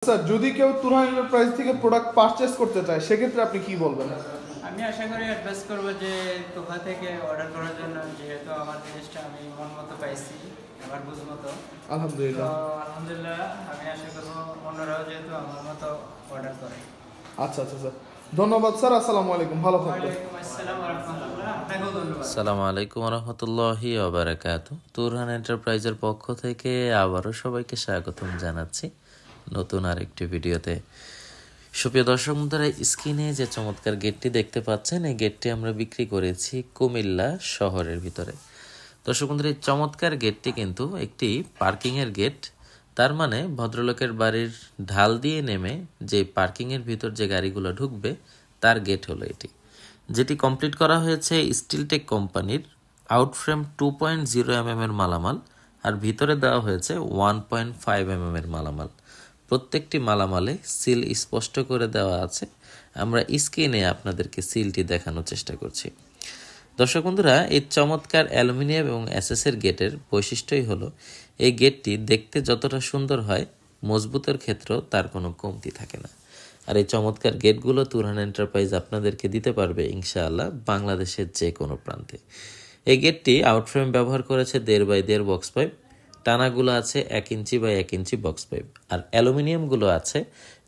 Sir যদি কেউ Turhan enterprise থেকে প্রোডাক্ট পারচেজ করতে চায় সেক্ষেত্রে আপনি কি বলবেন? আমি আশা করি অ্যাডভাইস করব যে তোফা থেকে অর্ডার করার জন্য, যেহেতু আমার জিনিসটা আমি মন মতো পাইছি, আমার বুঝ মতো। আলহামদুলিল্লাহ। আলহামদুলিল্লাহ, আমি আশা করবো অন্যরাও যেহেতু আমার মতো অর্ডার করে। আচ্ছা স্যার, ধন্যবাদ স্যার। আসসালামু আলাইকুম, ভালো থাকবেন। আসসালামু আলাইকুম রহমতুল্লাহি ওয়া বারাকাতুহু। তুরহান এন্টারপ্রাইজের পক্ষ থেকে আবারও সবাইকে স্বাগতম জানাচ্ছি নতুন আরেকটি ভিডিওতে। সুপ্রিয় দর্শক বন্ধুরা, স্ক্রিনে যে চমৎকার গেটটি দেখতে পাচ্ছেন, এই গেটটি আমরা বিক্রি করেছি কুমিল্লা শহরের ভিতরে। দর্শক বন্ধুরা, এই চমৎকার গেটটি কিন্তু একটি পার্কিংয়ের গেট। তার মানে ভদ্রলোকের বাড়ির ঢাল দিয়ে নেমে যে পার্কিংয়ের ভিতর যে গাড়িগুলো ঢুকবে তার গেট হলো এটি, যেটি কমপ্লিট করা হয়েছে স্টিলটেক কোম্পানির আউটফ্রেম 2.0 mm এর মালামাল, আর ভিতরে দেওয়া হয়েছে 1.5 mm এর মালামাল। প্রত্যেকটি মালামালে সিল স্পষ্ট করে দেওয়া আছে। আমরা স্ক্রিনে আপনাদেরকে সিলটি দেখানোর চেষ্টা করছি। দর্শক বন্ধুরা, এই চমৎকার অ্যালুমিনিয়াম এবং এসএসের গেটের বৈশিষ্ট্যই হলো এই গেটটি দেখতে যতটা সুন্দর হয়, মজবুতের ক্ষেত্রেও তার কোনো কমতি থাকে না। আর এই চমৎকার গেটগুলো তুরহান এন্টারপ্রাইজ আপনাদেরকে দিতে পারবে ইনশাআল্লাহ বাংলাদেশের যে কোনো প্রান্তে। এই গেটটি আউটফ্রেম ব্যবহার করেছে 1.5 বাই 1.5 বক্স পাইপ, টানাগুলো আছে 1 inch by 1 inch box pipe, আর অ্যালুমিনিয়ামগুলো আছে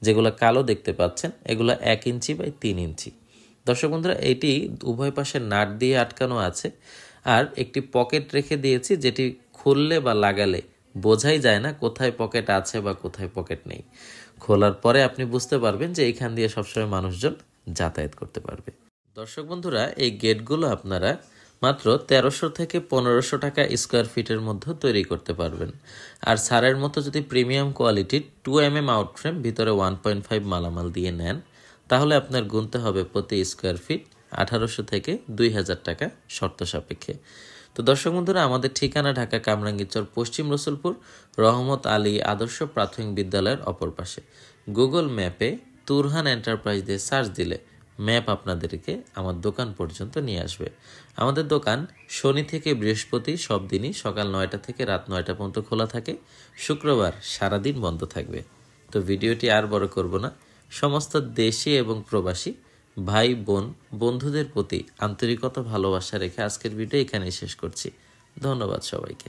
যেগুলো কালো দেখতে পাচ্ছেন, এগুলো 1 ইঞ্চি বাই 3 ইঞ্চি। দর্শক বন্ধুরা, এটি উভয় পাশে নাট দিয়ে আটকানো আছে, আর একটি পকেট রেখে দিয়েছি যেটি খুললে বা লাগালে বোঝাই যায় না কোথায় পকেট আছে বা কোথায় পকেট নেই। খোলার পরে আপনি বুঝতে পারবেন যে এইখান দিয়ে সবসময় মানুষজন যাতায়াত করতে পারবে। দর্শক বন্ধুরা, এই গেটগুলো আপনারা মাত্র 1300 থেকে 1500 টাকা স্কোয়ার ফিটের মধ্যে তৈরি করতে পারবেন। আর সারের মতো যদি প্রিমিয়াম কোয়ালিটির 2 mm আউটফ্রেম ভিতরে 1.5 মালামাল দিয়ে নেন, তাহলে আপনার গুনতে হবে প্রতি স্কোয়ার ফিট 1800 থেকে 2000 টাকা শর্ত সাপেক্ষে। তো দর্শক বন্ধুরা, আমাদের ঠিকানা ঢাকা কামরাঙ্গীরচর পশ্চিম রসুলপুর রহমত আলী আদর্শ প্রাথমিক বিদ্যালয়ের অপর পাশে। গুগল ম্যাপে তুরহান এন্টারপ্রাইজ দিয়ে সার্চ দিলে ম্যাপ আপনাদেরকে আমার দোকান পর্যন্ত নিয়ে আসবে। আমাদের দোকান শনি থেকে বৃহস্পতি সব দিনই সকাল 9টা থেকে রাত 9টা পর্যন্ত খোলা থাকে, শুক্রবার সারাদিন বন্ধ থাকবে। তো ভিডিওটি আর বড় করব না, সমস্ত দেশি এবং প্রবাসী ভাই বোন বন্ধুদের প্রতি আন্তরিকতা ভালোবাসা রেখে আজকের ভিডিও এখানেই শেষ করছি। ধন্যবাদ সবাইকে।